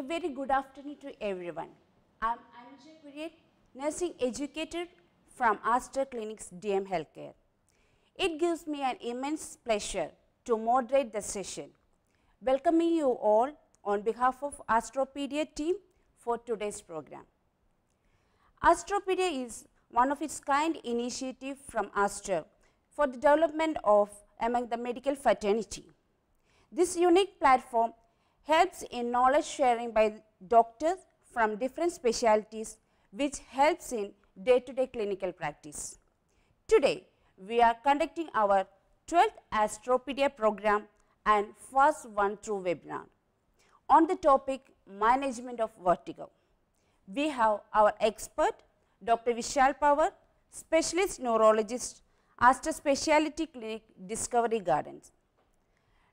very good afternoon to everyone. I am Anuja Kurian, nursing educator from Aster Clinics DM Healthcare. It gives me an immense pleasure to moderate the session. Welcoming you all on behalf of Astropedia team for today's program. Astropedia is one of its kind initiative from Aster for the development of among the medical fraternity. This unique platform helps in knowledge sharing by doctors from different specialties, which helps in day-to-day clinical practice. Today, we are conducting our 12th Astropedia program and first one through webinar on the topic management of vertigo. We have our expert, Dr. Vishal Pawar, specialist neurologist, Aster Specialty Clinic, Discovery Gardens.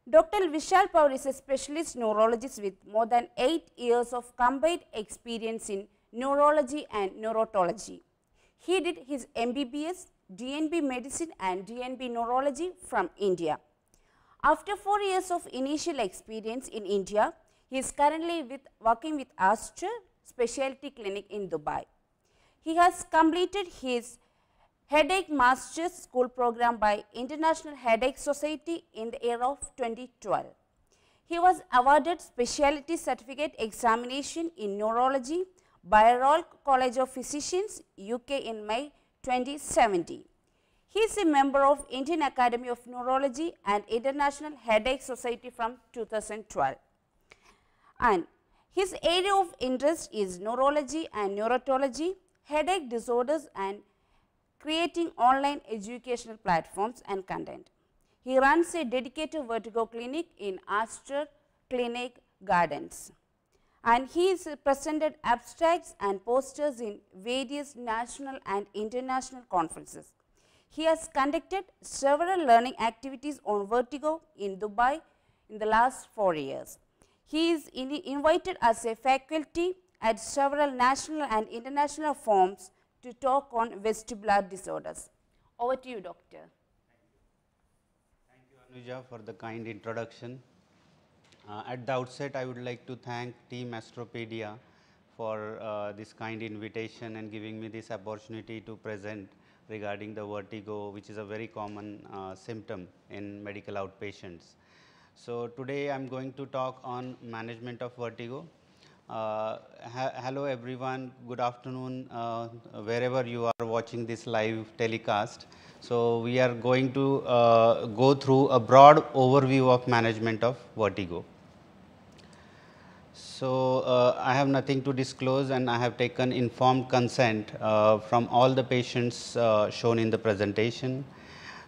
Dr. Vishal Pawar is a specialist neurologist with more than 8 years of combined experience in neurology and neurotology. He did his MBBS, DNB medicine and DNB neurology from India. After 4 years of initial experience in India, he is currently working with Aster Specialty Clinic in Dubai. He has completed his Headache Master's School Program by International Headache Society in the year of 2012. He was awarded Specialty Certificate Examination in Neurology by Royal College of Physicians, UK in May 2017. He is a member of Indian Academy of Neurology and International Headache Society from 2012. And his area of interest is neurology and neurotology, headache disorders and creating online educational platforms and content. He runs a dedicated vertigo clinic in Aster Clinic Gardens. And he has presented abstracts and posters in various national and international conferences. He has conducted several learning activities on vertigo in Dubai in the last 4 years. He is invited as a faculty at several national and international forums to talk on vestibular disorders. Over to you, doctor. Thank you, Anuja, for the kind introduction. At the outset, I would like to thank Team Astropedia for this kind invitation and giving me this opportunity to present regarding the vertigo, which is a very common symptom in medical outpatients. So, today I am going to talk on management of vertigo. Hello everyone, good afternoon wherever you are watching this live telecast. So, we are going to go through a broad overview of management of vertigo. So, I have nothing to disclose and I have taken informed consent from all the patients shown in the presentation.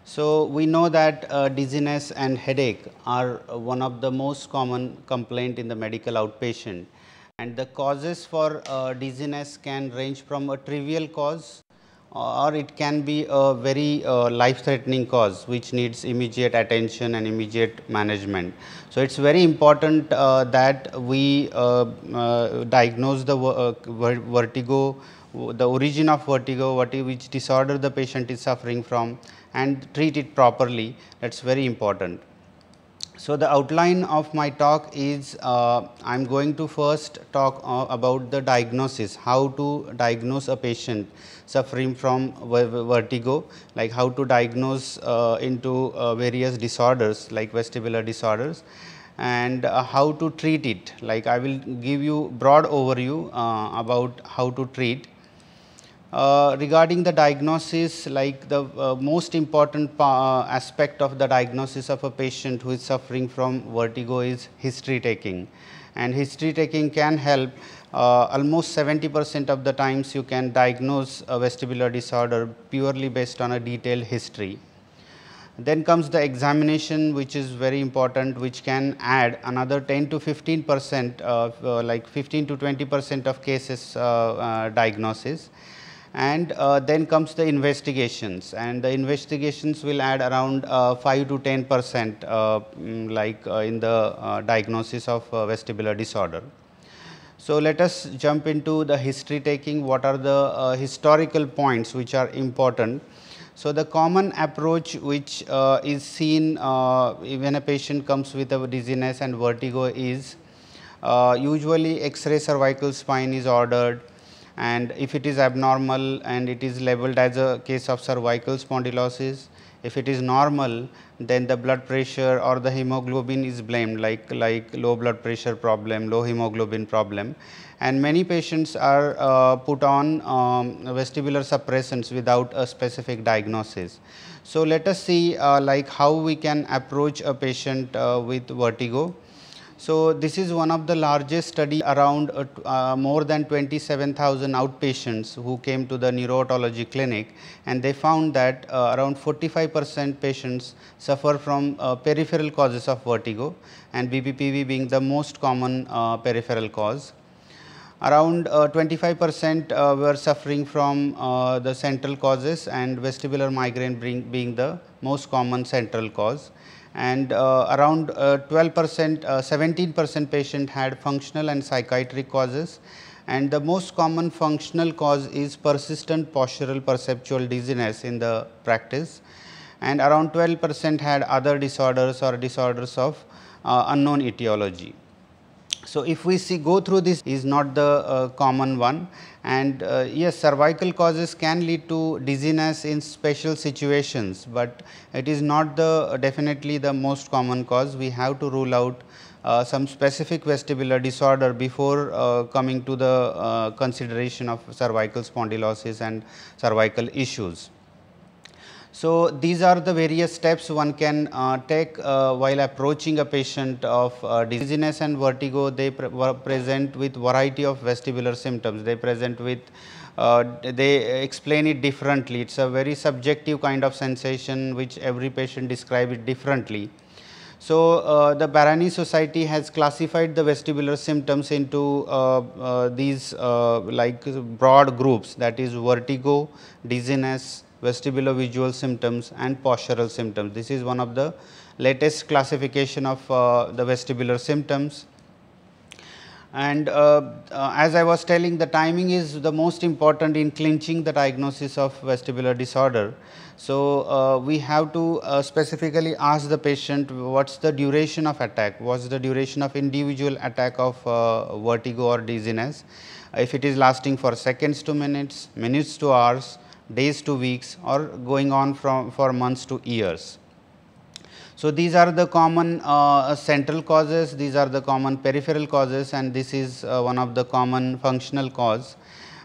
So, we know that dizziness and headache are one of the most common complaint in the medical outpatient. And the causes for dizziness can range from a trivial cause or it can be a very life threatening cause which needs immediate attention and immediate management. So, it is very important that we diagnose the vertigo, the origin of vertigo, which disorder the patient is suffering from and treat it properly. That is very important. So, the outline of my talk is I am going to first talk about the diagnosis, how to diagnose a patient suffering from vertigo, like how to diagnose into various disorders like vestibular disorders and how to treat it. Like I will give you broad overview about how to treat. Regarding the diagnosis, like the most important aspect of the diagnosis of a patient who is suffering from vertigo is history taking, and history taking can help almost 70% of the times you can diagnose a vestibular disorder purely based on a detailed history. Then comes the examination, which is very important, which can add another 10 to 15% like 15 to 20% of cases diagnosis. And then comes the investigations, and the investigations will add around 5 to 10% like in the diagnosis of vestibular disorder. So, let us jump into the history taking. What are the historical points which are important? So, the common approach which is seen when a patient comes with a dizziness and vertigo is Usually X-ray cervical spine is ordered, and if it is abnormal and it is labeled as a case of cervical spondylosis, if it is normal, then the blood pressure or the hemoglobin is blamed, like low blood pressure problem, low hemoglobin problem, and many patients are put on vestibular suppressants without a specific diagnosis. So, let us see like how we can approach a patient with vertigo. So, this is one of the largest study, around more than 27,000 outpatients who came to the neurotology clinic, and they found that around 45% patients suffer from peripheral causes of vertigo, and BPPV being the most common peripheral cause. Around 25% were suffering from the central causes, and vestibular migraine being the most common central cause, and around 12%, 17% patient had functional and psychiatric causes, and the most common functional cause is persistent postural perceptual dizziness in the practice, and around 12% had other disorders or disorders of unknown etiology. So, if we go through this, is not the common one, and yes, cervical causes can lead to dizziness in special situations, but it is not the definitely the most common cause. We have to rule out some specific vestibular disorder before coming to the consideration of cervical spondylosis and cervical issues. So, these are the various steps one can take while approaching a patient of dizziness and vertigo. They present with variety of vestibular symptoms. They present with they explain it differently. It is a very subjective kind of sensation which every patient describe it differently. So, the Barani Society has classified the vestibular symptoms into these like broad groups, that is vertigo, dizziness, vestibulovisual symptoms and postural symptoms. This is one of the latest classification of the vestibular symptoms. And as I was telling, the timing is the most important in clinching the diagnosis of vestibular disorder. So, we have to specifically ask the patient what is the duration of attack, what is the duration of individual attack of vertigo or dizziness, if it is lasting for seconds to minutes, minutes to hours, days to weeks, or going on for months to years. So, these are the common central causes, these are the common peripheral causes, and this is one of the common functional cause.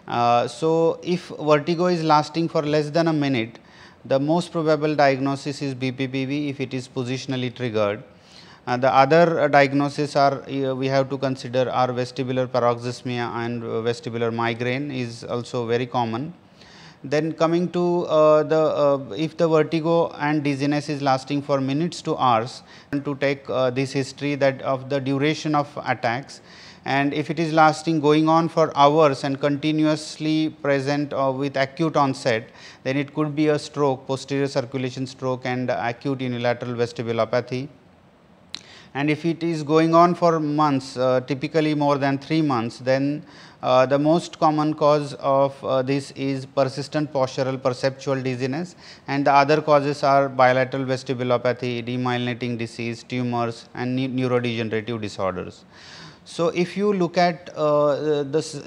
So, if vertigo is lasting for less than a minute, the most probable diagnosis is BPPV if it is positionally triggered. The other diagnosis are we have to consider are vestibular paroxysmia and vestibular migraine is also very common. Then coming to if the vertigo and dizziness is lasting for minutes to hours, and to take this history that of the duration of attacks, and if it is lasting going on for hours and continuously present with acute onset, then it could be a stroke, posterior circulation stroke and acute unilateral vestibulopathy. And if it is going on for months, typically more than 3 months, then the most common cause of this is persistent postural perceptual dizziness, and the other causes are bilateral vestibulopathy, demyelinating disease, tumors and neurodegenerative disorders. So, if you look at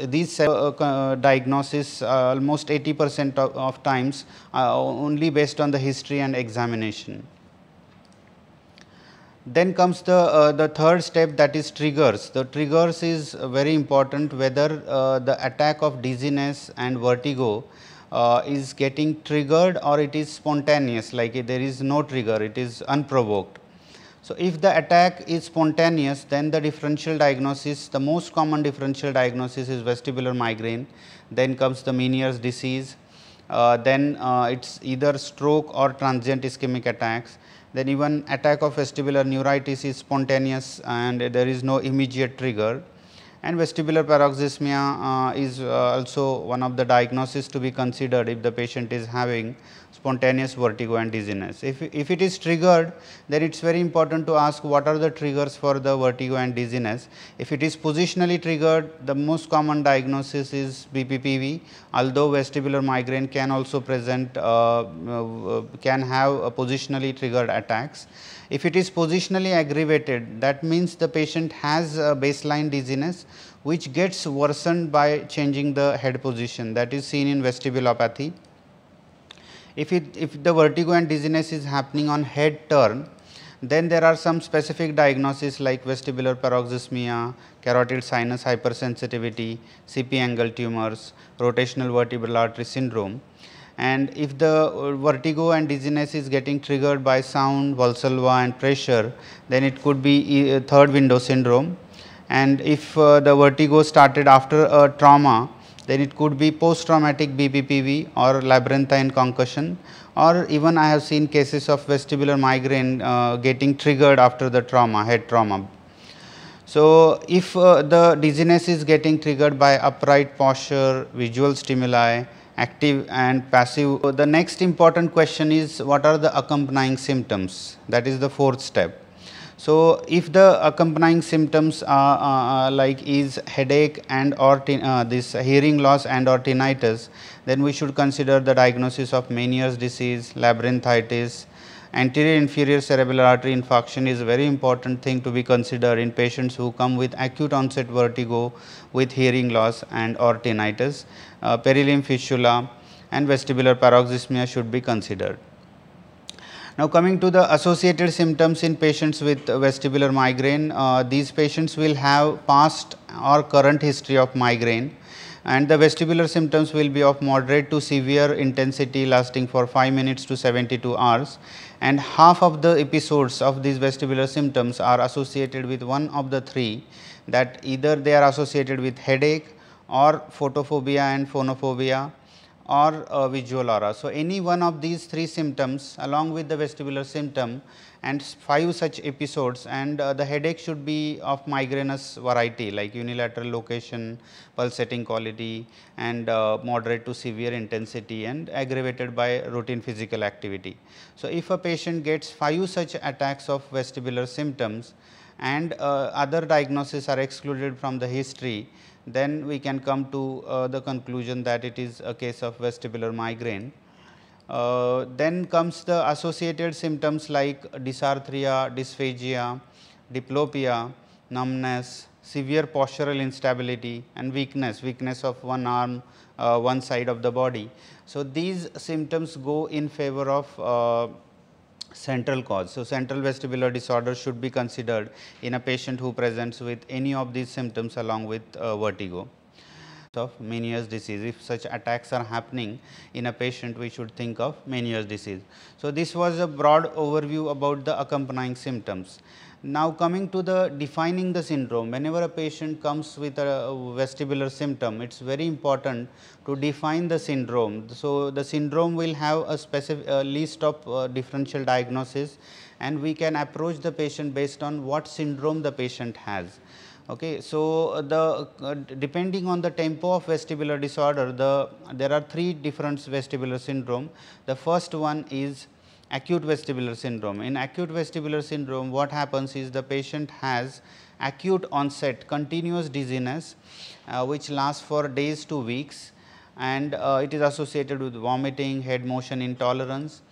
these diagnosis, almost 80% of times only based on the history and examination. Then comes the third step, that is triggers. The triggers is very important, whether the attack of dizziness and vertigo is getting triggered or it is spontaneous, like there is no trigger, it is unprovoked. So, if the attack is spontaneous, then the differential diagnosis, the most common differential diagnosis is vestibular migraine, then comes the Meniere's disease, then it is either stroke or transient ischemic attacks. Then even attack of vestibular neuritis is spontaneous and there is no immediate trigger, and vestibular paroxysmia is also one of the diagnoses to be considered if the patient is having spontaneous vertigo and dizziness. If it is triggered, then it is very important to ask what are the triggers for the vertigo and dizziness. If it is positionally triggered, the most common diagnosis is BPPV, although vestibular migraine can also present can have positionally triggered attacks. If it is positionally aggravated, that means the patient has baseline dizziness which gets worsened by changing the head position, that is seen in vestibulopathy. If the vertigo and dizziness is happening on head turn, then there are some specific diagnoses like vestibular paroxysmia, carotid sinus hypersensitivity, CP angle tumors, rotational vertebral artery syndrome. And if the vertigo and dizziness is getting triggered by sound, Valsalva and pressure, then it could be third window syndrome. And if the vertigo started after a trauma, then it could be post traumatic BPPV or labyrinthine concussion, or even I have seen cases of vestibular migraine getting triggered after the trauma, head trauma. So, if the dizziness is getting triggered by upright posture, visual stimuli, active and passive, so the next important question is what are the accompanying symptoms, that is the fourth step. So, if the accompanying symptoms are like is headache and or this hearing loss and or tinnitus, then we should consider the diagnosis of Meniere's disease, labyrinthitis. Anterior inferior cerebral artery infarction is a very important thing to be considered in patients who come with acute onset vertigo with hearing loss and or tinnitus. Perilimb fistula and vestibular paroxysmia should be considered. Now, coming to the associated symptoms in patients with vestibular migraine, these patients will have past or current history of migraine, and the vestibular symptoms will be of moderate to severe intensity lasting for 5 minutes to 72 hours, and half of the episodes of these vestibular symptoms are associated with one of the three, that either they are associated with headache or photophobia and phonophobia or visual aura. So, any one of these three symptoms along with the vestibular symptom and 5 such episodes, and the headache should be of migrainous variety like unilateral location, pulsating quality and moderate to severe intensity and aggravated by routine physical activity. So, if a patient gets 5 such attacks of vestibular symptoms and other diagnoses are excluded from the history, then we can come to the conclusion that it is a case of vestibular migraine. Then comes the associated symptoms like dysarthria, dysphagia, diplopia, numbness, severe postural instability and weakness of one arm, one side of the body. So, these symptoms go in favor of central cause. So, central vestibular disorder should be considered in a patient who presents with any of these symptoms along with vertigo. Of Meniere's disease, if such attacks are happening in a patient, we should think of Meniere's disease. So, this was a broad overview about the accompanying symptoms. Now, coming to the defining the syndrome, whenever a patient comes with a vestibular symptom, it is very important to define the syndrome. So, the syndrome will have a specific list of differential diagnosis, and we can approach the patient based on what syndrome the patient has. Okay. So, depending on the tempo of vestibular disorder, there are 3 different vestibular syndrome. The first one is acute vestibular syndrome. In acute vestibular syndrome, what happens is the patient has acute onset continuous dizziness which lasts for days to weeks, and it is associated with vomiting, head motion intolerance.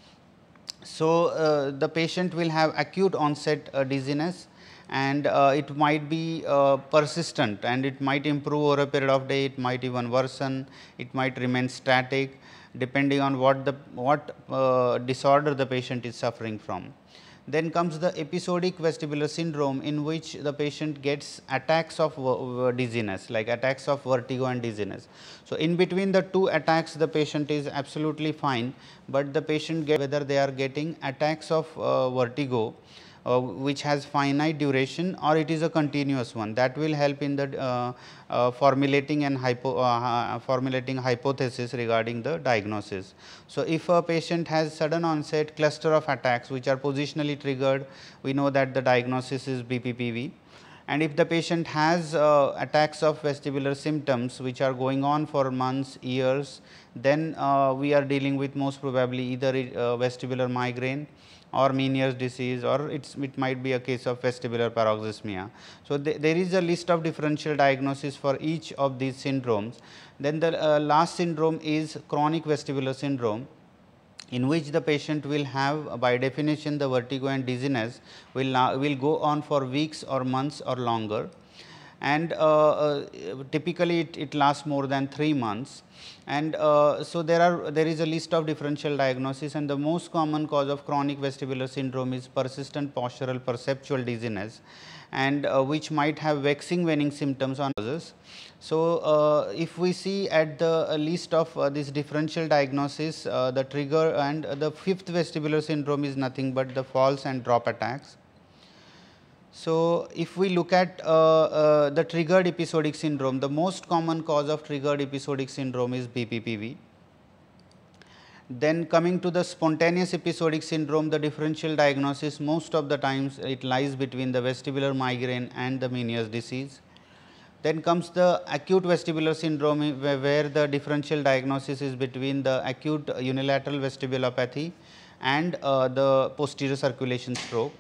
So, the patient will have acute onset dizziness, and it might be persistent, and it might improve over a period of day, it might even worsen, it might remain static depending on what disorder the patient is suffering from. Then comes the episodic vestibular syndrome, in which the patient gets attacks of dizziness, like attacks of vertigo and dizziness. So, in between the 2 attacks the patient is absolutely fine, but the patient gets whether they are getting attacks of vertigo which has finite duration or it is a continuous one, that will help in the formulating and formulating hypothesis regarding the diagnosis. So, if a patient has sudden onset cluster of attacks which are positionally triggered, we know that the diagnosis is BPPV. And if the patient has attacks of vestibular symptoms which are going on for months, years, then we are dealing with most probably either vestibular migraine or Meniere's disease, or it might be a case of vestibular paroxysmia. So, there is a list of differential diagnosis for each of these syndromes. Then the last syndrome is chronic vestibular syndrome, in which the patient will have by definition the vertigo and dizziness will go on for weeks or months or longer, and typically it lasts more than 3 months. And so there is a list of differential diagnosis, and the most common cause of chronic vestibular syndrome is persistent postural perceptual dizziness, and which might have waxing waning symptoms on others. So, if we see at the list of this differential diagnosis, the trigger and the fifth vestibular syndrome is nothing but the falls and drop attacks. So, if we look at the triggered episodic syndrome, the most common cause of triggered episodic syndrome is BPPV. Then coming to the spontaneous episodic syndrome, the differential diagnosis most of the times it lies between the vestibular migraine and the Meniere's disease. Then comes the acute vestibular syndrome, where the differential diagnosis is between the acute unilateral vestibulopathy and the posterior circulation stroke.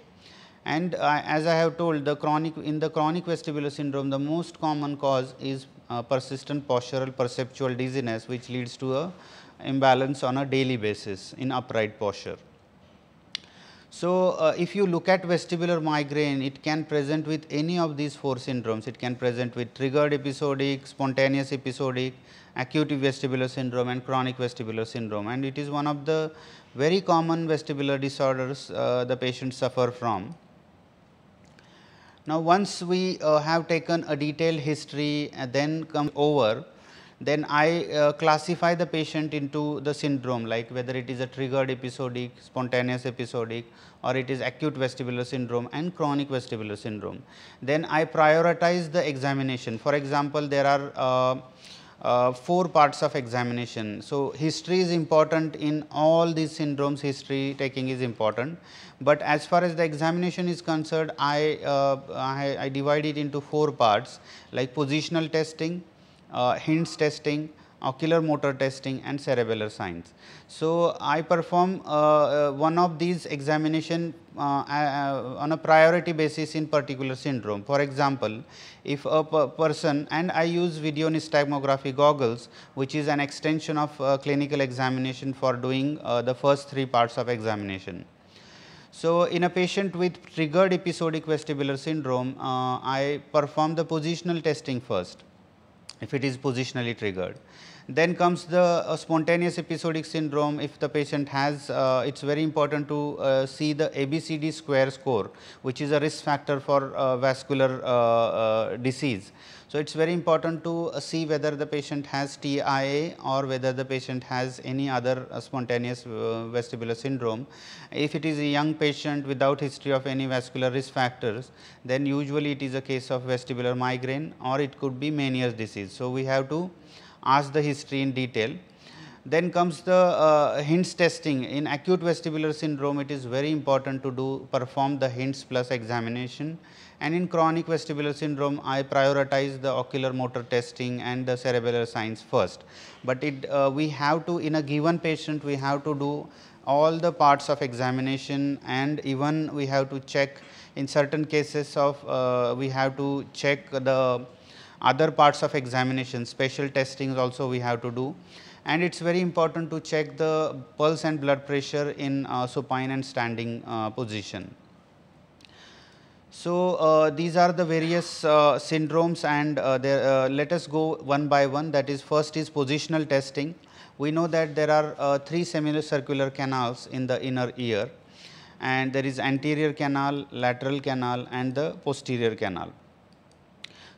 And as I have told, in the chronic vestibular syndrome, the most common cause is persistent postural perceptual dizziness, which leads to a imbalance on a daily basis in upright posture. So, if you look at vestibular migraine, it can present with any of these 4 syndromes. It can present with triggered episodic, spontaneous episodic, acute vestibular syndrome and chronic vestibular syndrome, and it is one of the very common vestibular disorders the patients suffer from. Now, once we have taken a detailed history and then come over, then I classify the patient into the syndrome, like whether it is a triggered episodic, spontaneous episodic, or it is acute vestibular syndrome and chronic vestibular syndrome. Then I prioritize the examination. For example, there are 4 parts of examination. So, history is important in all these syndromes, history taking is important, but as far as the examination is concerned, I divide it into 4 parts, like positional testing, hints testing, ocular motor testing and cerebellar signs. So, I perform one of these examination on a priority basis in particular syndrome. For example, if a person, and I use video nystagmography goggles, which is an extension of clinical examination for doing the first 3 parts of examination. So, in a patient with triggered episodic vestibular syndrome, I perform the positional testing first, if it is positionally triggered. Then comes the spontaneous episodic syndrome. If the patient has, it is very important to see the ABCD square score, which is a risk factor for vascular disease. So, it is very important to see whether the patient has TIA or whether the patient has any other spontaneous vestibular syndrome. If it is a young patient without history of any vascular risk factors, then usually it is a case of vestibular migraine or it could be Meniere's disease. So, we have to ask the history in detail. Then comes the hints testing. In acute vestibular syndrome, it is very important to perform the hints plus examination, and in chronic vestibular syndrome, I prioritize the ocular motor testing and the cerebellar signs first. But we have to, in a given patient, we have to do all the parts of examination, and even we have to check in certain cases of we have to check the other parts of examination, special testings also we have to do, and it is very important to check the pulse and blood pressure in supine and standing position. So, these are the various syndromes, and let us go one by one. That is, first is positional testing. We know that there are 3 semicircular canals in the inner ear, and there is anterior canal, lateral canal and the posterior canal.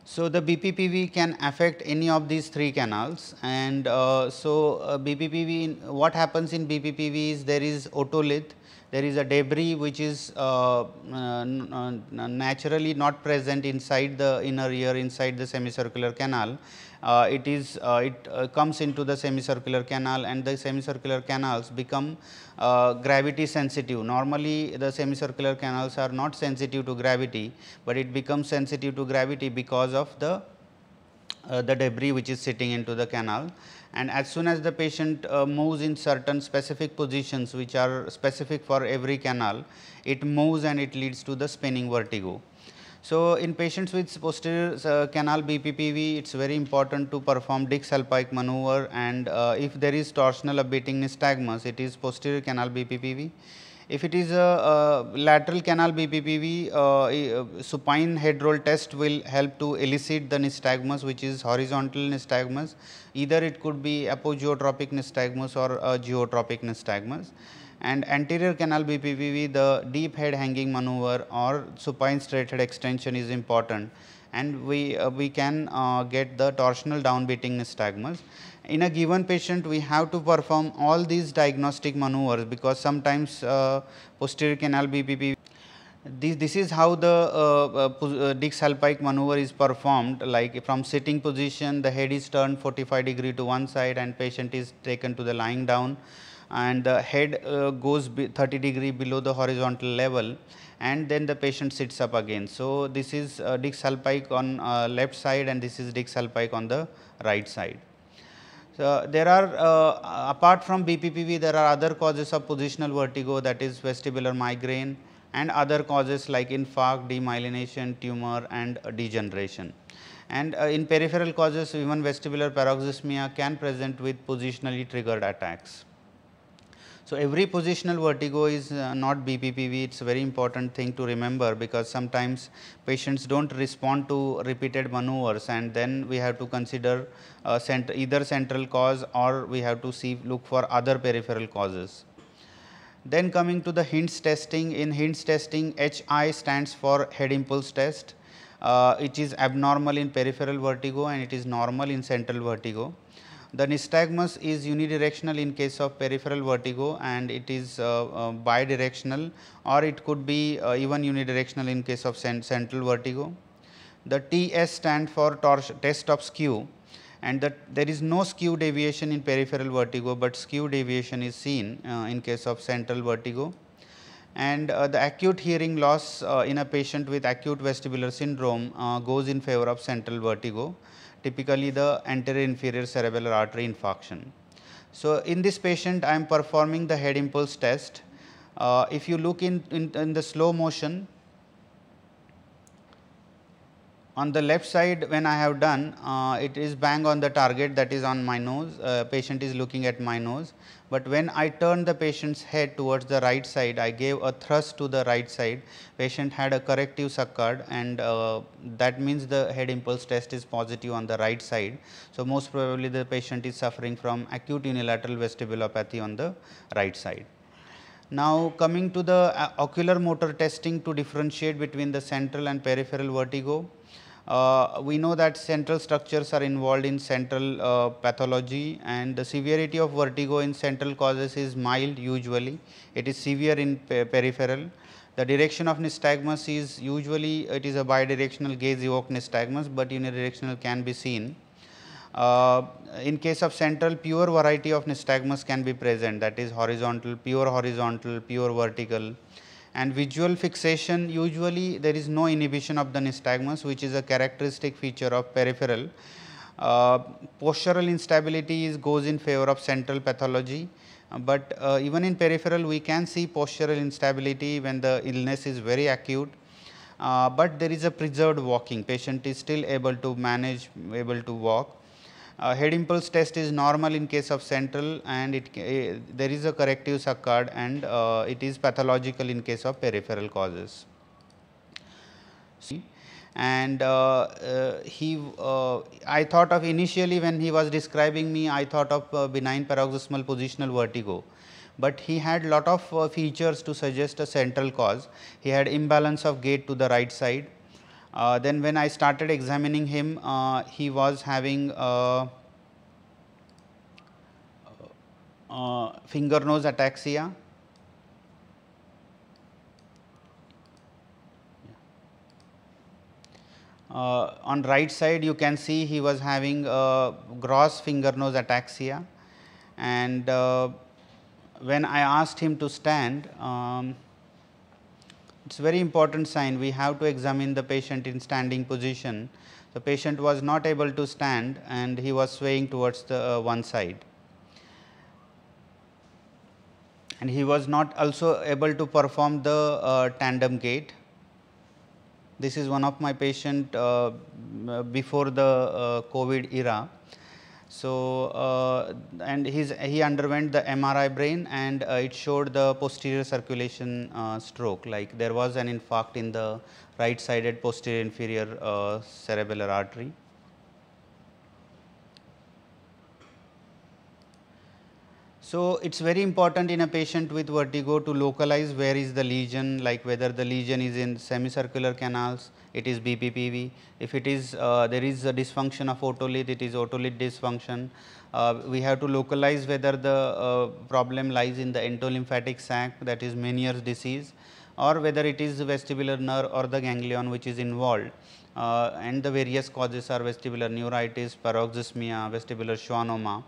So, the BPPV can affect any of these 3 canals, and BPPV, what happens in BPPV is there is otolith, there is a debris which is naturally not present inside the inner ear, inside the semicircular canal. It comes into the semicircular canal, and the semicircular canals become gravity sensitive. Normally, the semicircular canals are not sensitive to gravity, but it becomes sensitive to gravity because of the debris which is sitting into the canal. And as soon as the patient moves in certain specific positions which are specific for every canal, it moves and it leads to the spinning vertigo. So, in patients with posterior canal BPPV, it is very important to perform Dick-Salpike maneuver, and if there is torsional upbeating nystagmus, it is posterior canal BPPV. If it is a lateral canal BPPV, supine head roll test will help to elicit the nystagmus, which is horizontal nystagmus. Either it could be apogeotropic nystagmus or geotropic nystagmus. And anterior canal BPPV, the deep head hanging maneuver or supine straight head extension is important, and we can get the torsional downbeating nystagmus. In a given patient, we have to perform all these diagnostic maneuvers, because sometimes posterior canal BPPV. This is how the Dick-Salpike maneuver is performed. Like from sitting position, the head is turned 45 degree to one side and patient is taken to the lying down, and the head goes 30 degree below the horizontal level, and then the patient sits up again. So, this is Dick-Salpike on left side and this is Dick-Salpike on the right side. So, there are apart from BPPV, there are other causes of positional vertigo, that is vestibular migraine, and other causes like infarct, demyelination, tumor and degeneration. And in peripheral causes, even vestibular paroxysmia can present with positionally triggered attacks. So, every positional vertigo is not BPPV. It is a very important thing to remember, because sometimes patients do not respond to repeated maneuvers, and then we have to consider either central cause, or we have to look for other peripheral causes. Then coming to the HINTS testing. In HINTS testing, HI stands for head impulse test. It is abnormal in peripheral vertigo and it is normal in central vertigo. The nystagmus is unidirectional in case of peripheral vertigo, and it is bidirectional, or it could be even unidirectional in case of central vertigo. The TS stand for test of skew, and that there is no skew deviation in peripheral vertigo, but skew deviation is seen in case of central vertigo. And the acute hearing loss in a patient with acute vestibular syndrome goes in favor of central vertigo, typically the anterior inferior cerebellar artery infarction. So, in this patient I am performing the head impulse test. If you look in the slow motion, on the left side, when I have done, it is bang on the target, that is on my nose, patient is looking at my nose. But when I turned the patient's head towards the right side, I gave a thrust to the right side, patient had a corrective saccade, and that means the head impulse test is positive on the right side. So, most probably the patient is suffering from acute unilateral vestibulopathy on the right side. Now, coming to the ocular motor testing to differentiate between the central and peripheral vertigo. We know that central structures are involved in central pathology, and the severity of vertigo in central causes is mild usually, it is severe in peripheral. The direction of nystagmus is usually, it is a bidirectional gaze evoked nystagmus, but unidirectional can be seen. In case of central, pure variety of nystagmus can be present, that is horizontal, pure vertical. And visual fixation, usually there is no inhibition of the nystagmus, which is a characteristic feature of peripheral. Postural instability goes in favor of central pathology, but even in peripheral we can see postural instability when the illness is very acute, but there is a preserved walking, patient is still able to manage, able to walk. Head impulse test is normal in case of central, and there is a corrective saccade, and it is pathological in case of peripheral causes. And I thought of initially when he was describing me, I thought of benign paroxysmal positional vertigo, but he had lot of features to suggest a central cause. He had imbalance of gait to the right side. Then when I started examining him, he was having finger nose ataxia. On right side you can see he was having gross finger nose ataxia, and when I asked him to stand, it is very important sign, we have to examine the patient in standing position. The patient was not able to stand and he was swaying towards the one side, and he was not also able to perform the tandem gait. This is one of my patient before the COVID era. So, and he underwent the MRI brain, and it showed the posterior circulation stroke, like there was an infarct in the right sided posterior inferior cerebellar artery. So, it is very important in a patient with vertigo to localize where is the lesion, like whether the lesion is in semicircular canals, it is BPPV. If it is there is a dysfunction of otolith, it is otolith dysfunction. We have to localize whether the problem lies in the endolymphatic sac, that is Meniere's disease, or whether it is the vestibular nerve or the ganglion which is involved. And the various causes are vestibular neuritis, paroxysmia, vestibular schwannoma,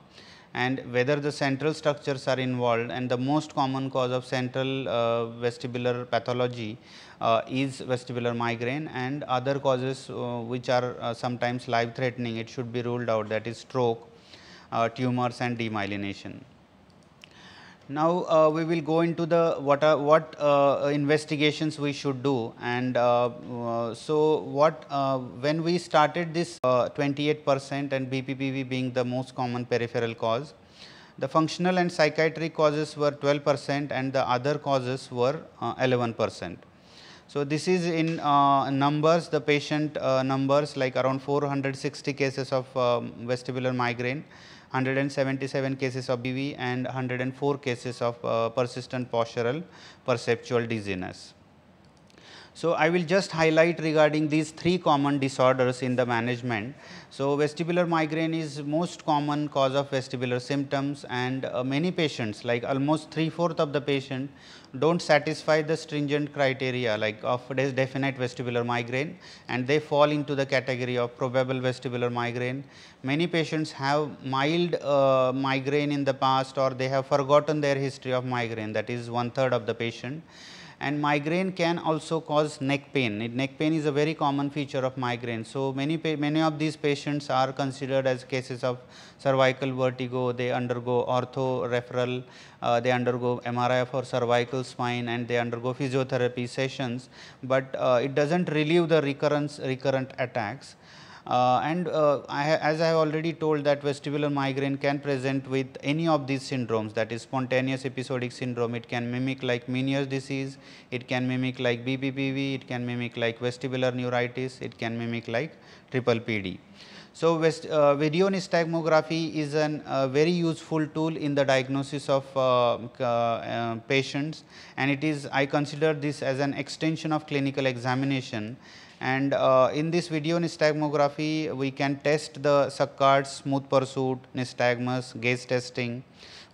and whether the central structures are involved, and the most common cause of central vestibular pathology is vestibular migraine, and other causes which are sometimes life threatening, it should be ruled out, that is stroke, tumors and demyelination. Now, we will go into the what investigations we should do, and so what when we started this 28% and BPPV being the most common peripheral cause, the functional and psychiatric causes were 12% and the other causes were 11%. So, this is in numbers, the patient numbers, like around 460 cases of vestibular migraine, 177 cases of BV, and 104 cases of persistent postural perceptual dizziness. So, I will just highlight regarding these three common disorders in the management. So, vestibular migraine is most common cause of vestibular symptoms, and many patients, like almost 3/4 of the patient, do not satisfy the stringent criteria like of definite vestibular migraine, and they fall into the category of probable vestibular migraine. Many patients have mild migraine in the past, or they have forgotten their history of migraine, that is 1/3 of the patient. And migraine can also cause neck pain. Neck pain is a very common feature of migraine. So, many of these patients are considered as cases of cervical vertigo. They undergo ortho referral, they undergo MRI for cervical spine, and they undergo physiotherapy sessions, but it does not relieve the recurrent attacks. As I have already told, that vestibular migraine can present with any of these syndromes, that is spontaneous episodic syndrome. It can mimic like Meniere's disease, it can mimic like BPPV, it can mimic like vestibular neuritis, it can mimic like triple PD. So, video nystagmography is a very useful tool in the diagnosis of patients, and it is, I consider this as an extension of clinical examination. And in this video nystagmography, we can test the Sachard's smooth pursuit, nystagmus, gaze testing.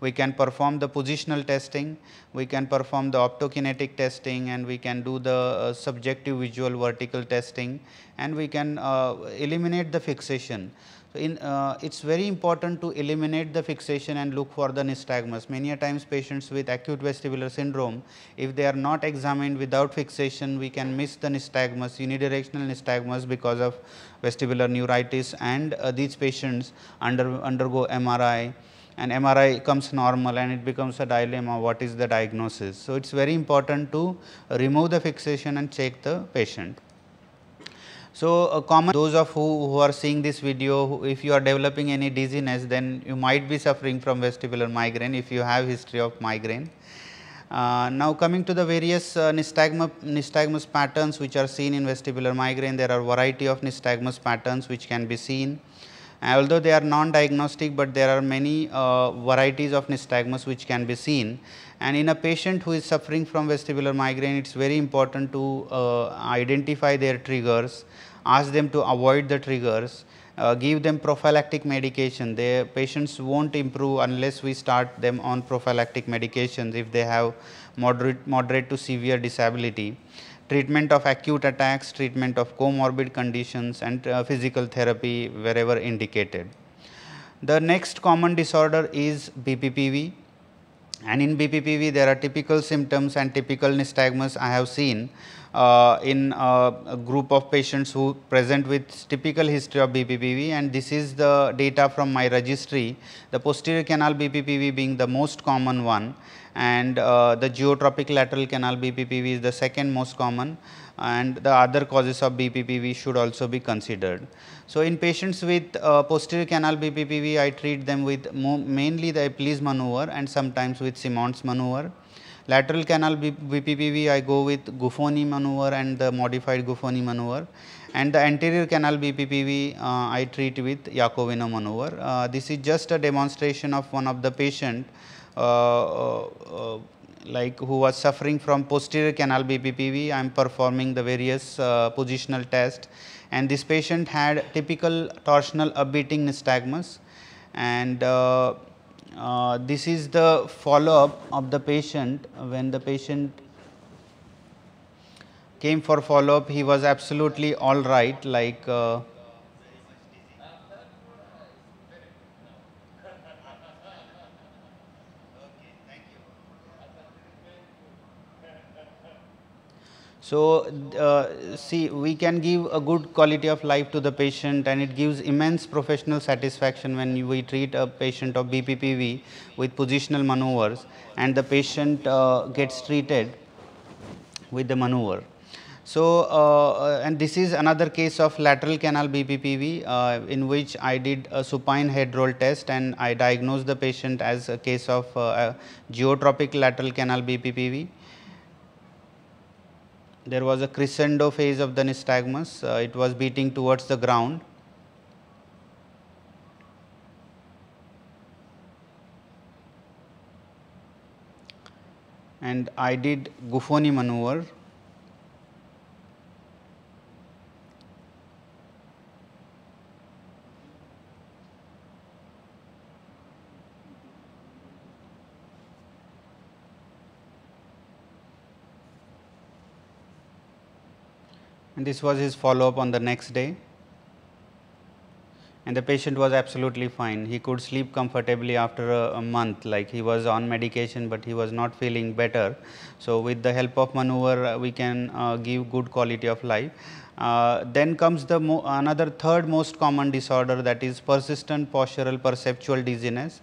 We can perform the positional testing, we can perform the optokinetic testing, and we can do the subjective visual vertical testing, and we can eliminate the fixation. So, it is very important to eliminate the fixation and look for the nystagmus. Many a times patients with acute vestibular syndrome, if they are not examined without fixation, we can miss the nystagmus, unidirectional nystagmus, because of vestibular neuritis, and these patients undergo MRI, and MRI comes normal, and it becomes a dilemma, what is the diagnosis. So, it is very important to remove the fixation and check the patient. So, common those of who are seeing this video, if you are developing any dizziness, then you might be suffering from vestibular migraine if you have history of migraine. Now, coming to the various nystagmus patterns which are seen in vestibular migraine, there are variety of nystagmus patterns which can be seen. Although they are non-diagnostic, but there are many varieties of nystagmus which can be seen. And in a patient who is suffering from vestibular migraine, it is very important to identify their triggers, ask them to avoid the triggers, give them prophylactic medication. The patients will not improve unless we start them on prophylactic medications if they have moderate to severe disability. Treatment of acute attacks, treatment of comorbid conditions, and physical therapy wherever indicated. The next common disorder is BPPV, and in BPPV there are typical symptoms and typical nystagmus I have seen in a group of patients who present with typical history of BPPV, and this is the data from my registry, the posterior canal BPPV being the most common one, and the geotropic lateral canal BPPV is the second most common. and the other causes of BPPV should also be considered. So, in patients with posterior canal BPPV, I treat them with mainly the Epley's maneuver and sometimes with Simon's maneuver. Lateral canal BPPV, I go with Guffoni maneuver and the modified Guffoni maneuver, and the anterior canal BPPV I treat with Iacoviano maneuver. This is just a demonstration of one of the patient like who was suffering from posterior canal BPPV. I am performing the various positional tests, and this patient had typical torsional upbeating nystagmus, and this is the follow up of the patient. When the patient came for follow up, he was absolutely all right, like so, see, we can give a good quality of life to the patient, and it gives immense professional satisfaction when we treat a patient of BPPV with positional maneuvers and the patient gets treated with the maneuver. So, and this is another case of lateral canal BPPV in which I did a supine head roll test, and I diagnosed the patient as a case of geotropic lateral canal BPPV. There was a crescendo phase of the nystagmus, it was beating towards the ground. And I did Guffoni maneuver. And this was his follow up on the next day, and the patient was absolutely fine. He could sleep comfortably after a month, like he was on medication, but he was not feeling better. So, with the help of maneuver we can give good quality of life. Then comes the another third most common disorder, that is persistent postural perceptual dizziness.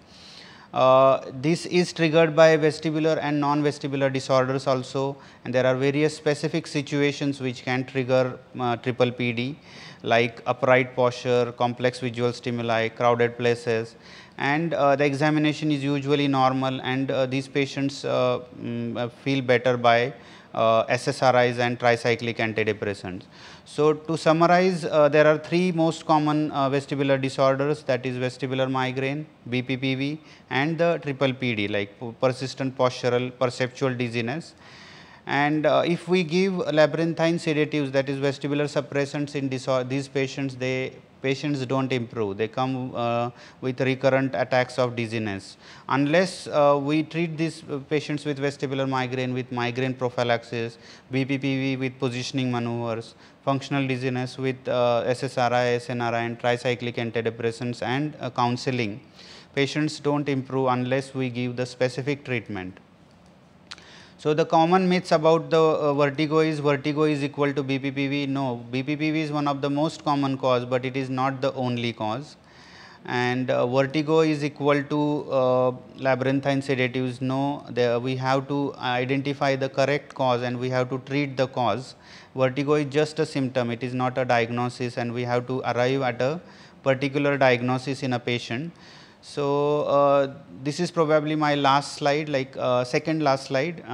This is triggered by vestibular and non-vestibular disorders also, and there are various specific situations which can trigger triple PD, like upright posture, complex visual stimuli, crowded places, and the examination is usually normal, and these patients feel better by SSRIs and tricyclic antidepressants. So, to summarize, there are three most common vestibular disorders, that is vestibular migraine, BPPV, and the triple PD, like persistent postural perceptual dizziness. And if we give labyrinthine sedatives, that is vestibular suppressants in these patients, patients do not improve, they come with recurrent attacks of dizziness. Unless we treat these patients with vestibular migraine with migraine prophylaxis, BPPV with positioning maneuvers, functional dizziness with SSRI, SNRI and tricyclic antidepressants and counseling, patients do not improve unless we give the specific treatment. So, the common myths about the vertigo is equal to BPPV. No, BPPV is one of the most common cause, but it is not the only cause. And vertigo is equal to labyrinthine sedatives. No, we have to identify the correct cause and we have to treat the cause. Vertigo is just a symptom, it is not a diagnosis, and we have to arrive at a particular diagnosis in a patient. So, this is probably my last slide, like second last slide.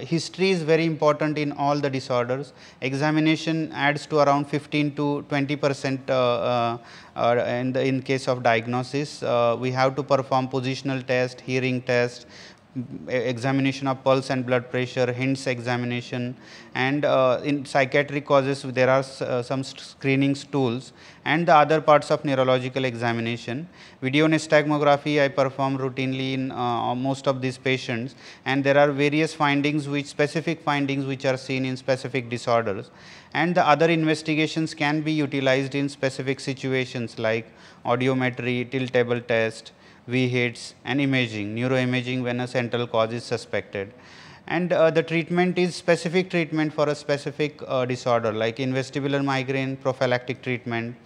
History is very important in all the disorders. Examination adds to around 15 to 20% in case of diagnosis. We have to perform positional test, hearing test, examination of pulse and blood pressure, Hind's examination, and in psychiatric causes there are some screening tools and the other parts of neurological examination. Video nystagmography I perform routinely in most of these patients, and there are various findings specific findings which are seen in specific disorders, and the other investigations can be utilized in specific situations like audiometry, tilt table test, V-hits and imaging, neuroimaging when a central cause is suspected. And the treatment is specific treatment for a specific disorder, like in vestibular migraine, prophylactic treatment,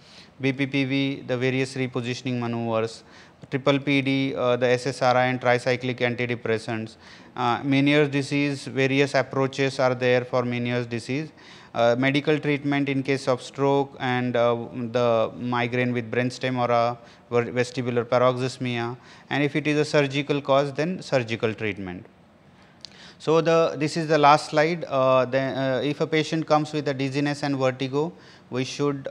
BPPV, the various repositioning maneuvers, triple PD, the SSRI and tricyclic antidepressants. Meniere's disease, various approaches are there for Meniere's disease. medical treatment in case of stroke and the migraine with brainstem aura, vestibular paroxysmia, and if it is a surgical cause, then surgical treatment. So, this is the last slide. If a patient comes with a dizziness and vertigo, we should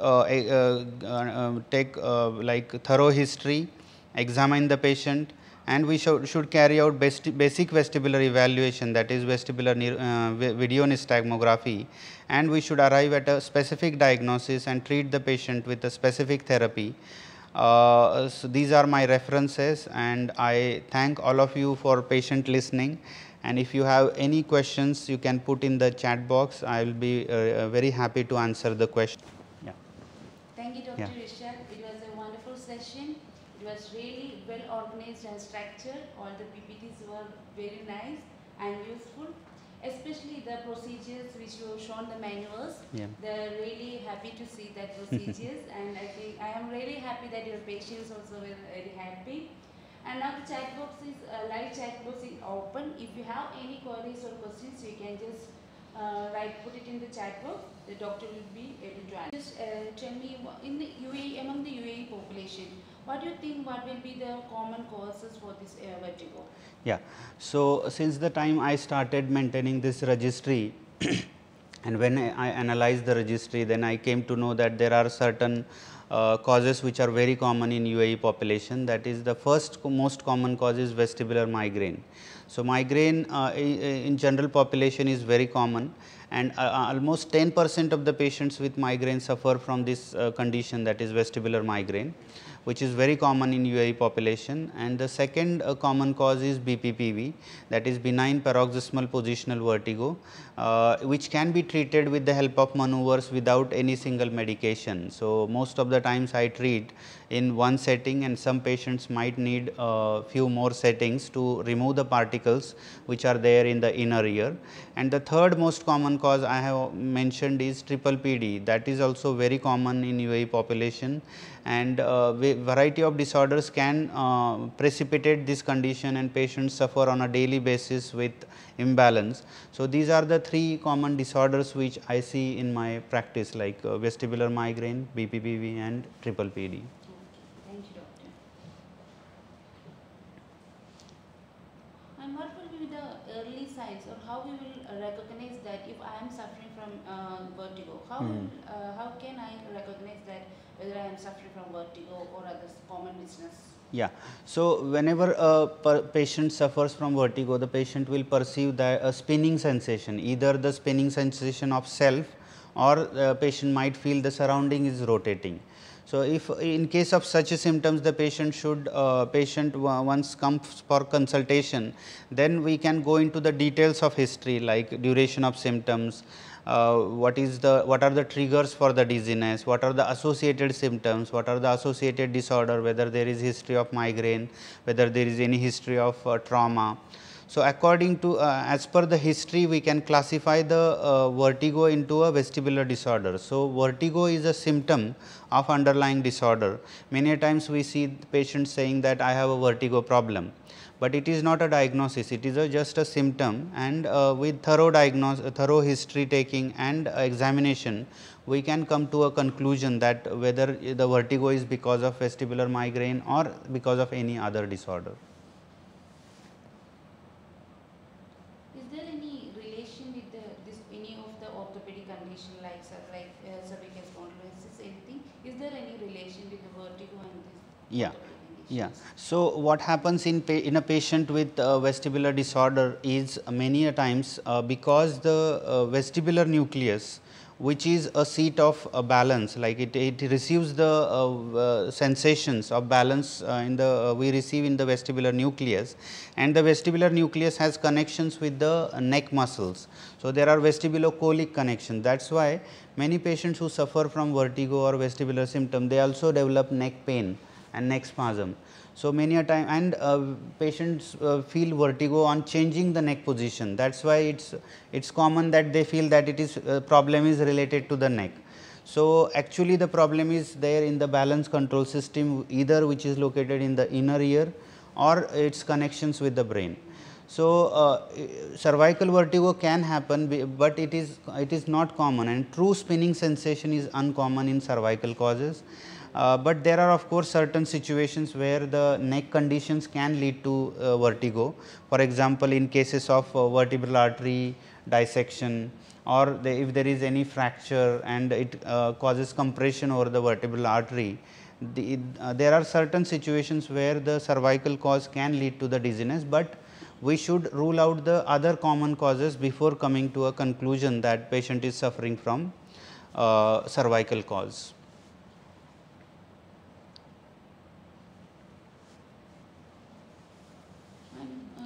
take like thorough history, examine the patient, and we should carry out basic vestibular evaluation, that is vestibular video nystagmography, and we should arrive at a specific diagnosis and treat the patient with a specific therapy. So, these are my references, and I thank all of you for patient listening. And if you have any questions, you can put in the chat box. I will be very happy to answer the question. Yeah. Thank you, Dr. Rishad. It was a wonderful session. It was really well organized and structured. All the PPTs were very nice and useful, especially the procedures which you have shown the manuals. Yeah. They're really happy to see that procedures, and I think I am really happy that your patients also were very happy. And now the chat box is live chat box is open. If you have any queries or questions, you can just put it in the chat box. The doctor will be able to answer. Just tell me, in the UAE, among the UAE population, what do you think? What will be the common causes for this vertigo? Yeah. So, since the time I started maintaining this registry, and when I analyzed the registry, then I came to know that there are certain causes which are very common in UAE population. That is, the first most common cause is vestibular migraine. So, migraine in general population is very common, and almost 10% of the patients with migraine suffer from this condition, that is vestibular migraine, which is very common in UAE population. And the second common cause is BPPV, that is benign paroxysmal positional vertigo, which can be treated with the help of maneuvers without any single medication. So, most of the times I treat in one setting, and some patients might need few more settings to remove the particles which are there in the inner ear. And the third most common cause I have mentioned is triple PD, that is also very common in UAE population, and variety of disorders can precipitate this condition, and patients suffer on a daily basis with imbalance. So, these are the three common disorders which I see in my practice, like vestibular migraine, BPPV and triple PD. Thank you, doctor. And what will be the early signs, or how we will recognize that if I am suffering from vertigo? How can I recognize that whether I am suffering from vertigo or other common dizziness? Yeah. So, whenever a patient suffers from vertigo, the patient will perceive that a spinning sensation, either the spinning sensation of self, or the patient might feel the surrounding is rotating. So, if in case of such a symptoms, the patient should once comes for consultation, then we can go into the details of history, like duration of symptoms, what are the triggers for the dizziness, what are the associated symptoms, what are the associated disorder, whether there is history of migraine, whether there is any history of trauma. So, according to as per the history, we can classify the vertigo into a vestibular disorder. So, vertigo is a symptom of underlying disorder. Many times we see patients saying that I have a vertigo problem, but it is not a diagnosis, it is just a symptom, and with thorough history taking and examination, we can come to a conclusion that whether the vertigo is because of vestibular migraine or because of any other disorder. Is there any relation with any of the orthopedic condition like cervical spondylosis, anything? Is there any relation with the vertigo and this? Yeah. Yeah. So, what happens in a patient with vestibular disorder is many a times because the vestibular nucleus, which is a seat of balance, like it receives the sensations of balance we receive in the vestibular nucleus, and the vestibular nucleus has connections with the neck muscles. So, there are vestibulocholic connections. That is why many patients who suffer from vertigo or vestibular symptom, they also develop neck pain and neck spasm. So, many a time, and patients feel vertigo on changing the neck position. That is why it's common that they feel that it is problem is related to the neck. So, actually the problem is there in the balance control system, either which is located in the inner ear or its connections with the brain. So, cervical vertigo can happen, but it is not common, and true spinning sensation is uncommon in cervical causes. But there are of course certain situations where the neck conditions can lead to vertigo. For example, in cases of vertebral artery dissection, or if there is any fracture and it causes compression over the vertebral artery, there are certain situations where the cervical cause can lead to the dizziness, but we should rule out the other common causes before coming to a conclusion that patient is suffering from cervical cause.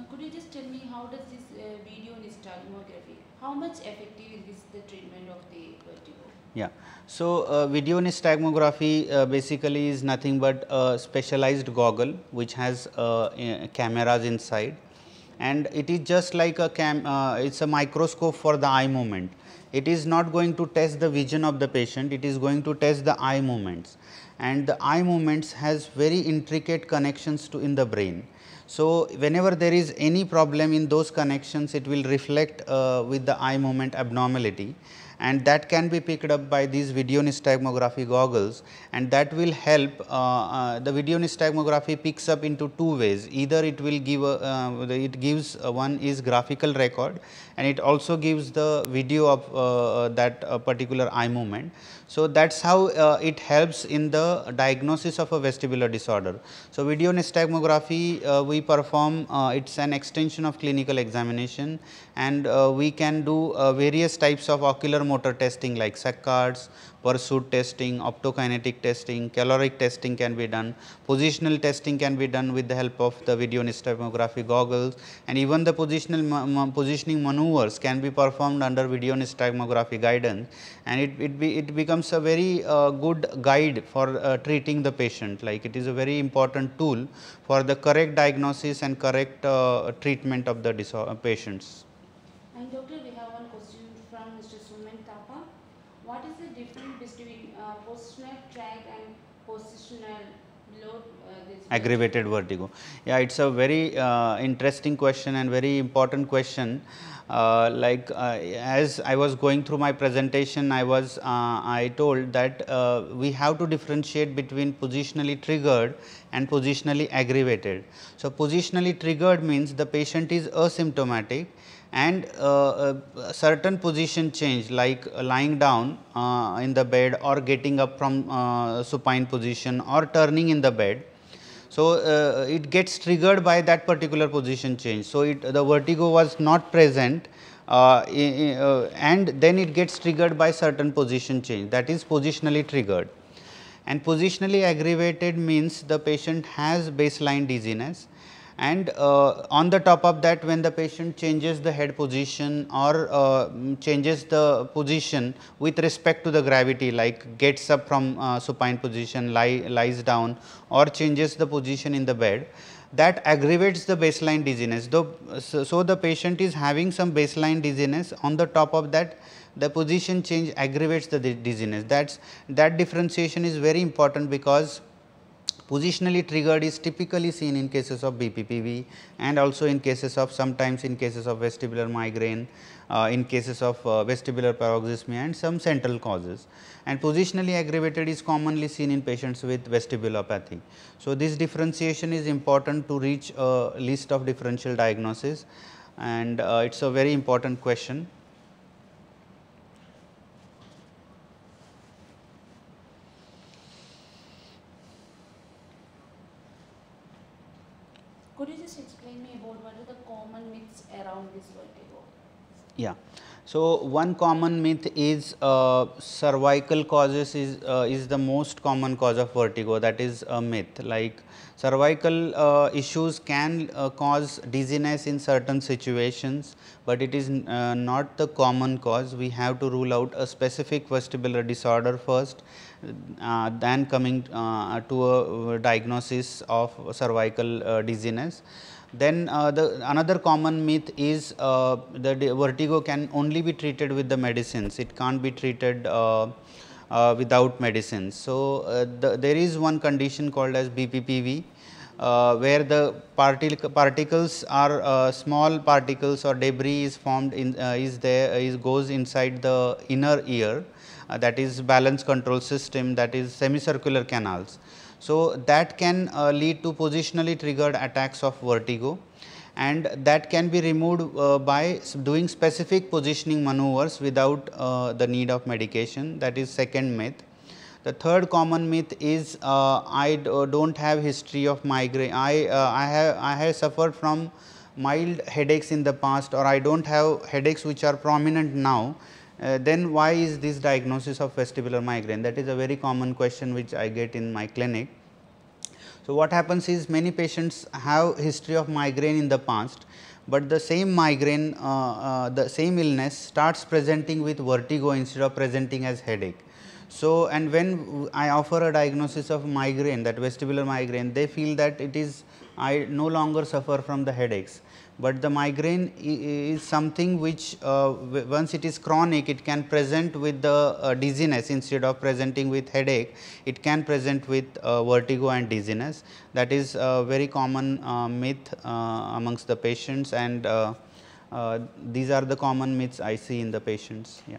Could you just tell me how does this video nystagmography, how much effective is this the treatment of the vertigo? Yeah. So, video nystagmography basically is nothing but a specialized goggle which has cameras inside, and it is just like a it is a microscope for the eye movement. It is not going to test the vision of the patient, it is going to test the eye movements, and the eye movements has very intricate connections to in the brain. So, whenever there is any problem in those connections, it will reflect with the eye movement abnormality, and that can be picked up by these video nystagmography goggles, and that will help. The video nystagmography picks up into two ways: either it will give it gives one is graphical record, and it also gives the video of that particular eye movement. So, that is how it helps in the diagnosis of a vestibular disorder. So, video nystagmography we perform, it is an extension of clinical examination, and we can do various types of ocular motor testing like Sackards, pursuit testing, optokinetic testing, caloric testing can be done, positional testing can be done with the help of the video nystagmography goggles, and even the positioning maneuvers can be performed under video nystagmography guidance, and it becomes a very good guide for treating the patient. Like, it is a very important tool for the correct diagnosis and correct treatment of the patients. And doctor, we have one question from Mr. Suman Thapa. What is the difference between positional tract and positional load? Aggravated vertigo. Yeah, it is a very interesting question and very important question. As I was going through my presentation, I told that we have to differentiate between positionally triggered and positionally aggravated. So, positionally triggered means the patient is asymptomatic, and certain position change like lying down in the bed, or getting up from supine position, or turning in the bed. So, it gets triggered by that particular position change. So, the vertigo was not present, and then it gets triggered by certain position change, that is positionally triggered. And positionally aggravated means the patient has baseline dizziness, and on the top of that, when the patient changes the head position or changes the position with respect to the gravity, like gets up from supine position, lies down, or changes the position in the bed, that aggravates the baseline dizziness. So, the patient is having some baseline dizziness, on the top of that the position change aggravates the dizziness. That differentiation is very important, because positionally triggered is typically seen in cases of BPPV, and also in cases of sometimes in cases of vestibular migraine, in cases of vestibular paroxysmia and some central causes, and positionally aggravated is commonly seen in patients with vestibulopathy. So, this differentiation is important to reach a list of differential diagnosis, and it is a very important question. Could you just explain me about what are the common myths around this vertigo? Yeah. So, one common myth is cervical causes is the most common cause of vertigo. That is a myth. Like, cervical issues can cause dizziness in certain situations, but it is not the common cause. We have to rule out a specific vestibular disorder first, than coming to a diagnosis of cervical dizziness. Then another common myth is the vertigo can only be treated with the medicines, it can't be treated without medicines. So, there is one condition called as BPPV, where the particles are small particles or debris is formed in goes inside the inner ear, that is balance control system, that is semicircular canals. So, that can lead to positionally triggered attacks of vertigo, and that can be removed by doing specific positioning maneuvers without the need of medication. That is second myth. The third common myth is do not have history of migraine. I have suffered from mild headaches in the past, or I do not have headaches which are prominent now. Then why is this diagnosis of vestibular migraine? That is a very common question which I get in my clinic. So, what happens is many patients have history of migraine in the past, but the same migraine, the same illness starts presenting with vertigo instead of presenting as headache. So, and when I offer a diagnosis of migraine, that vestibular migraine, they feel that it is, I no longer suffer from the headaches, but the migraine is something which once it is chronic, it can present with the dizziness instead of presenting with headache, it can present with vertigo and dizziness. That is a very common myth amongst the patients, and these are the common myths I see in the patients. Yeah.